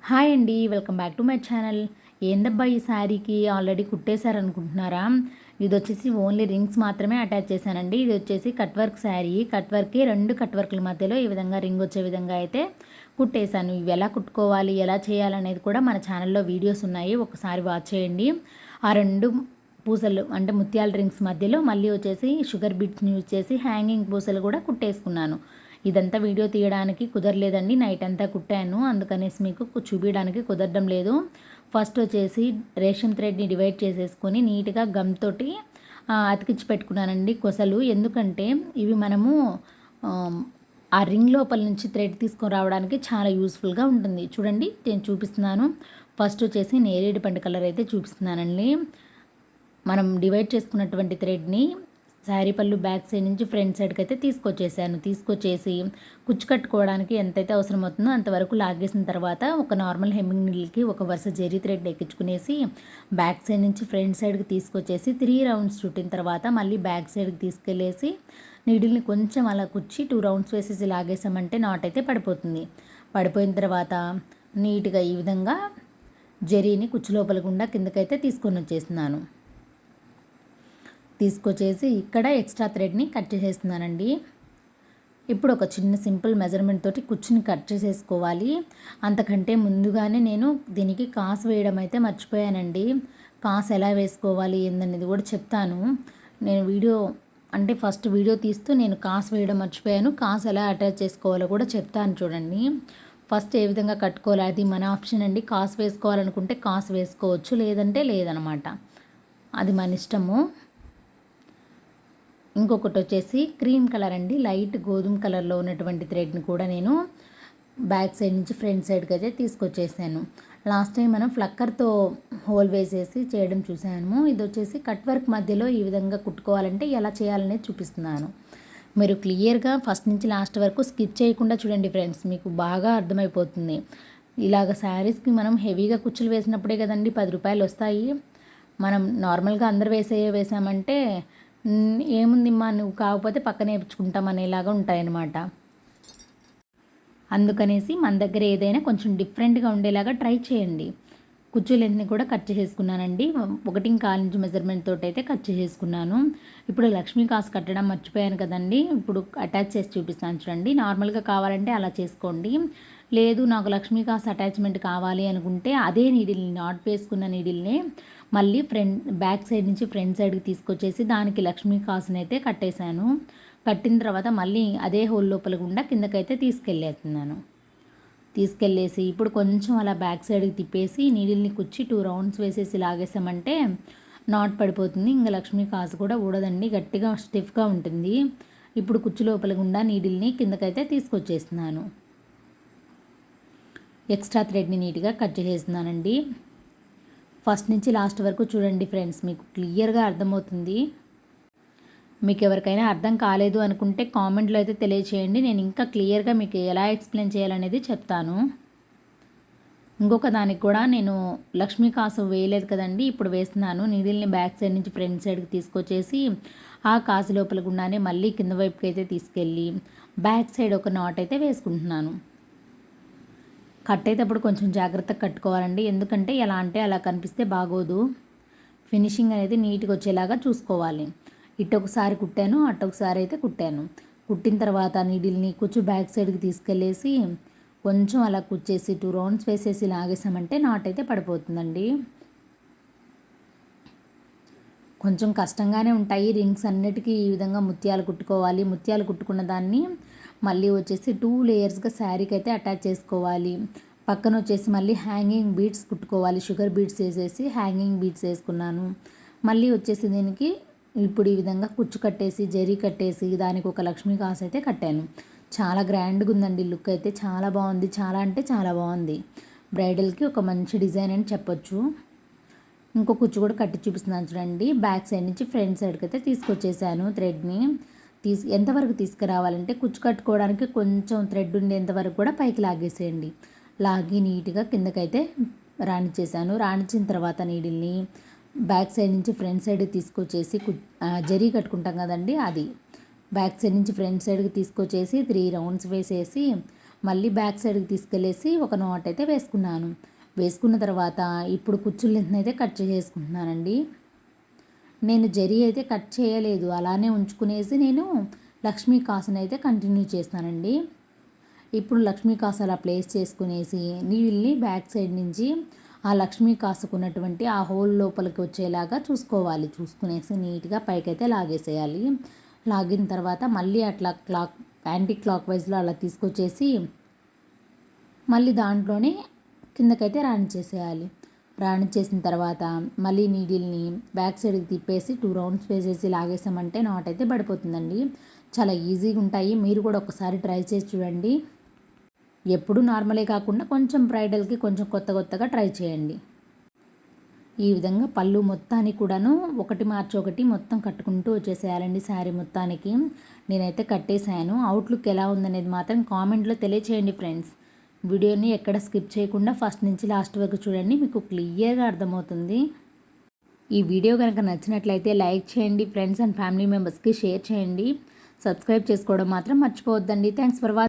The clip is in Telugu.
హాయ్ అండి, welcome back to my channel. ఏందబ్బా ఈ శారీకి ఆల్రెడీ కుట్టేశారనుకుంటున్నారా? ఇది వచ్చేసి ఓన్లీ రింగ్స్ మాత్రమే అటాచ్ చేశానండి. ఇది వచ్చేసి కట్ వర్క్ శారీ. కట్ వర్క్కి 2 కట్ వర్క్ల మధ్యలో ఈ విధంగా రింగ్ వచ్చే విధంగా అయితే కుట్టేశాను. ఇవి ఎలా కుట్టుకోవాలి, ఎలా చేయాలనేది కూడా మన ఛానల్లో వీడియోస్ ఉన్నాయి, ఒకసారి వాచ్ చేయండి. ఆ 2 పూసలు అంటే ముత్యాల రింగ్స్ మధ్యలో మళ్ళీ వచ్చేసి షుగర్ బీట్స్ని యూజ్ చేసి హ్యాంగింగ్ పూసలు కూడా కుట్టేసుకున్నాను. ఇదంతా వీడియో తీయడానికి కుదరలేదండి, నైట్ అంతా కుట్టాను, అందుకనేసి మీకు చూపించడానికి కుదరడం లేదు. ఫస్ట్ వచ్చేసి రేషన్ థ్రెడ్ని డివైడ్ చేసేసుకొని నీట్గా గమ్ తోటి అతికించి పెట్టుకున్నానండి కొసలు. ఎందుకంటే ఇవి మనము ఆ రింగ్ లోపల నుంచి థ్రెడ్ తీసుకొని రావడానికి చాలా యూస్ఫుల్గా ఉంటుంది. చూడండి నేను చూపిస్తున్నాను. ఫస్ట్ వచ్చేసి నేరేడు పండు కలర్ అయితే చూపిస్తున్నానండి. మనం డివైడ్ చేసుకున్నటువంటి థ్రెడ్ని శారీ పళ్ళు బ్యాక్ సైడ్ నుంచి ఫ్రంట్ సైడ్కి అయితే తీసుకొచ్చేసి కుచ్చు కట్టుకోవడానికి ఎంతైతే అవసరం అవుతుందో అంతవరకు లాగేసిన తర్వాత ఒక నార్మల్ హెమ్మింగ్ నీళ్ళకి ఒక వరుస జెరీ థ్రెడ్ ఎక్కించుకునేసి బ్యాక్ సైడ్ నుంచి ఫ్రంట్ సైడ్కి తీసుకొచ్చేసి 3 రౌండ్స్ చుట్టిన తర్వాత మళ్ళీ బ్యాక్ సైడ్కి తీసుకెళ్ళేసి నీడిల్ని కొంచెం అలా కుచ్చి 2 రౌండ్స్ వేసేసి లాగేసామంటే నాట్ అయితే పడిపోయిన తర్వాత నీట్గా ఈ విధంగా జెరీని కుచ్చు లోపల గుండా కిందకైతే తీసుకొచ్చేసి ఇక్కడ ఎక్స్ట్రా థ్రెడ్ని కట్ చేసేస్తున్నానండి. ఇప్పుడు ఒక చిన్న సింపుల్ మెజర్మెంట్ తోటి కుచ్చుని కట్ చేసేసుకోవాలి. అంతకంటే ముందుగానే నేను దీనికి కాసు వేయడం అయితే మర్చిపోయానండి. కాసు ఎలా వేసుకోవాలి ఏందనేది కూడా చెప్తాను. నేను ఫస్ట్ వీడియో తీస్తూ నేను కాసు వేయడం మర్చిపోయాను. కాసు ఎలా అటాచ్ చేసుకోవాలో కూడా చెప్తాను చూడండి. ఫస్ట్ ఏ విధంగా కట్టుకోవాలి అది మన ఆప్షన్ అండి. కాసు వేసుకోవాలనుకుంటే కాసు వేసుకోవచ్చు, లేదంటే లేదనమాట, అది మన ఇష్టము. ఇంకొకటి వచ్చేసి క్రీమ్ కలర్ అండి, లైట్ గోధుమ కలర్లో ఉన్నటువంటి థ్రెడ్ని కూడా నేను బ్యాక్ సైడ్ నుంచి ఫ్రంట్ సైడ్కి అయితే తీసుకొచ్చేసాను. లాస్ట్ టైం మనం ఫ్లక్కర్తో హోల్ వేసేసి చేయడం చూసాము. ఇది వచ్చేసి కట్ వర్క్ మధ్యలో ఈ విధంగా కుట్టుకోవాలంటే ఎలా చేయాలనేది చూపిస్తున్నాను. మీరు క్లియర్గా ఫస్ట్ నుంచి లాస్ట్ వరకు స్కిప్ చేయకుండా చూడండి ఫ్రెండ్స్, మీకు బాగా అర్థమైపోతుంది. ఇలాగ శారీస్కి మనం హెవీగా కుచ్చులు వేసినప్పుడే కదండి 10 రూపాయలు వస్తాయి. మనం నార్మల్గా అందరు వేసామంటే ఏముందిమ్మా నువ్వు కాకపోతే పక్కన వేయించుకుంటాం అనేలాగా ఉంటాయన్నమాట. అందుకనేసి మన దగ్గర ఏదైనా కొంచెం డిఫరెంట్గా ఉండేలాగా ట్రై చేయండి. కుచ్చు లెంత్ని కూడా కట్ చేసుకున్నానండి. 1.25 ఇంచ్ మెజర్మెంట్ తోటి అయితే కట్ చేసుకున్నాను. ఇప్పుడు లక్ష్మీ కాసు కట్టడం మర్చిపోయాను కదండి, ఇప్పుడు అటాచ్ చేసి చూపిస్తాను చూడండి. నార్మల్గా కావాలంటే అలా చేసుకోండి, లేదు నాకు లక్ష్మీ కాసు అటాచ్మెంట్ కావాలి అనుకుంటే అదే నీడిల్ని నాట్ వేసుకున్న నీడిల్నే మళ్ళీ బ్యాక్ సైడ్ నుంచి ఫ్రంట్ సైడ్కి తీసుకొచ్చేసి దానికి లక్ష్మీ కాసుని అయితే కట్టేశాను. కట్టిన తర్వాత మళ్ళీ అదే హోల్ లోపల గుండా కిందకైతే తీసుకెళ్ళేసి ఇప్పుడు కొంచెం అలా బ్యాక్ సైడ్కి తిప్పేసి నీడిల్ని కుచ్చి 2 రౌండ్స్ వేసేసి లాగేసామంటే నాట్ పడిపోతుంది. ఇంకా లక్ష్మీ కాసు కూడా ఊడదండి, గట్టిగా స్టిఫ్గా ఉంటుంది. ఇప్పుడు కుచ్చు లోపల గుండా నీడిల్ని కిందకైతే తీసుకొచ్చేస్తున్నాను. ఎక్స్ట్రా థ్రెడ్ని నీట్గా కట్ చేసేస్తున్నానండి. ఫస్ట్ నుంచి లాస్ట్ వరకు చూడండి ఫ్రెండ్స్, మీకు క్లియర్గా అర్థమవుతుంది. మీకు ఎవరికైనా అర్థం కాలేదు అనుకుంటే కామెంట్లో అయితే తెలియచేయండి, నేను ఇంకా క్లియర్గా మీకు ఎలా ఎక్స్ప్లెయిన్ చేయాలనేది చెప్తాను. ఇంకొక దానికి కూడా నేను లక్ష్మీ కాసు వేయలేదు కదండి, ఇప్పుడు వేస్తున్నాను. నీడిల్ని బ్యాక్ సైడ్ నుంచి ఫ్రంట్ సైడ్కి తీసుకొచ్చేసి ఆ కాసు లోపల గుండానే మళ్ళీ కింద వైపుకి అయితే తీసుకెళ్ళి బ్యాక్ సైడ్ ఒక నాట్ అయితే వేసుకుంటున్నాను. కట్టేటప్పుడు కొంచెం జాగ్రత్తగా కట్టుకోవాలండి, ఎందుకంటే ఎలా అంటే అలా కనిపిస్తే బాగోదు. ఫినిషింగ్ అనేది నీట్గా వచ్చేలాగా చూసుకోవాలి. ఇటు ఒకసారి కుట్టాను, అటు ఒకసారి అయితే కుట్టాను. కుట్టిన తర్వాత నీడిల్ని కుచ్చు బ్యాక్ సైడ్కి తీసుకెళ్ళేసి కొంచెం అలా కుచ్చేసి 2 రౌండ్స్ వేసేసి లాగేసామంటే నాట్ అయితే పడిపోతుందండి. కొంచెం కష్టంగానే ఉంటాయి రింగ్స్ అన్నిటికీ ఈ విధంగా ముత్యాలు కుట్టుకోవాలి. ముత్యాలు కుట్టుకున్న దాన్ని మళ్ళీ వచ్చేసి 2 లేయర్స్గా శారీకి అయితే అటాచ్ చేసుకోవాలి. పక్కన వచ్చేసి మళ్ళీ హ్యాంగింగ్ బీడ్స్ కుట్టుకోవాలి. షుగర్ బీడ్స్ వేసేసి హ్యాంగింగ్ బీడ్స్ వేసుకున్నాను. మళ్ళీ వచ్చేసి దీనికి ఇప్పుడు ఈ విధంగా కుచ్చు కట్టేసి జరీ కట్టేసి దానికి ఒక లక్ష్మీ కాసు అయితే కట్టాను. చాలా గ్రాండ్గా ఉందండి, లుక్ అయితే చాలా బాగుంది, చాలా అంటే చాలా బాగుంది. బ్రైడల్కి ఒక మంచి డిజైన్ అని చెప్పొచ్చు. ఇంకో కుచ్చు కూడా కట్టి చూపిస్తున్నాను చూడండి. బ్యాక్ సైడ్ నుంచి ఫ్రంట్ సైడ్కి అయితే తీసుకొచ్చేసాను థ్రెడ్ని. ఎంతవరకు తీసుకురావాలంటే కుచ్చు కట్టుకోవడానికి కొంచెం థ్రెడ్ ఉండేంత వరకు కూడా పైకి లాగేసేయండి. లాగి నీట్గా కిందకైతే రాణించిన తర్వాత నీడిల్ని బ్యాక్ సైడ్ నుంచి ఫ్రంట్ సైడ్ తీసుకొచ్చేసి జరీ కట్టుకుంటాం కదండి, అది బ్యాక్ సైడ్ నుంచి ఫ్రంట్ సైడ్కి తీసుకొచ్చేసి 3 రౌండ్స్ వేసేసి మళ్ళీ బ్యాక్ సైడ్కి తీసుకెళ్ళేసి ఒక నాట్ అయితే వేసుకున్నాను. వేసుకున్న తర్వాత ఇప్పుడు కుచ్చుల లెంత్ని అయితే కట్ చేసుకుంటున్నానండి. నేను జరీ అయితే కట్ చేయలేదు, అలానే ఉంచుకునేసి నేను లక్ష్మీ కాసును అయితే కంటిన్యూ చేస్తానండి. ఇప్పుడు లక్ష్మీ కాసు అలా ప్లేస్ చేసుకునేసి నీళ్ళని బ్యాక్ సైడ్ నుంచి ఆ లక్ష్మీ కాసుకున్నటువంటి ఆ హోల్ లోపలికి వచ్చేలాగా చూసుకోవాలి. చూసుకునేసి నీట్గా పైకైతే లాగేసేయాలి. లాగిన తర్వాత మళ్ళీ అట్లా యాంటీ క్లాక్ వైజ్లో అలా తీసుకొచ్చేసి మళ్ళీ దాంట్లోనే కిందకైతే రాణించేసేయాలి. రాణించేసిన తర్వాత మళ్ళీ నీడిల్ని బ్యాక్ సైడ్కి తిప్పేసి 2 రౌండ్స్ వేసేసి లాగేసామంటే నాట్ అయితే పడిపోతుందండి. చాలా ఈజీగా ఉంటాయి. మీరు కూడా ఒకసారి ట్రై చేసి చూడండి. ఎప్పుడు నార్మలే కాకుండా కొంచెం బ్రైడల్కి కొంచెం కొత్తగా ట్రై చేయండి. ఈ విధంగా పళ్ళు మొత్తానికి కూడాను ఒకటి మార్చి ఒకటి మొత్తం కట్టుకుంటూ వచ్చేసేయాలండి శారీ మొత్తానికి. నేనైతే కట్టేశాను. అవుట్లుక్ ఎలా ఉందనేది మాత్రం కామెంట్లో తెలియచేయండి ఫ్రెండ్స్. వీడియోని ఎక్కడ స్కిప్ చేయకుండా ఫస్ట్ నుంచి లాస్ట్ వరకు చూడండి, మీకు క్లియర్గా అర్థమవుతుంది. ఈ వీడియో కనుక నచ్చినట్లయితే లైక్ చేయండి, ఫ్రెండ్స్ అండ్ ఫ్యామిలీ మెంబర్స్కి షేర్ చేయండి. సబ్స్క్రైబ్ చేసుకోవడం మాత్రం మర్చిపోవద్దండి. Thanks for watching.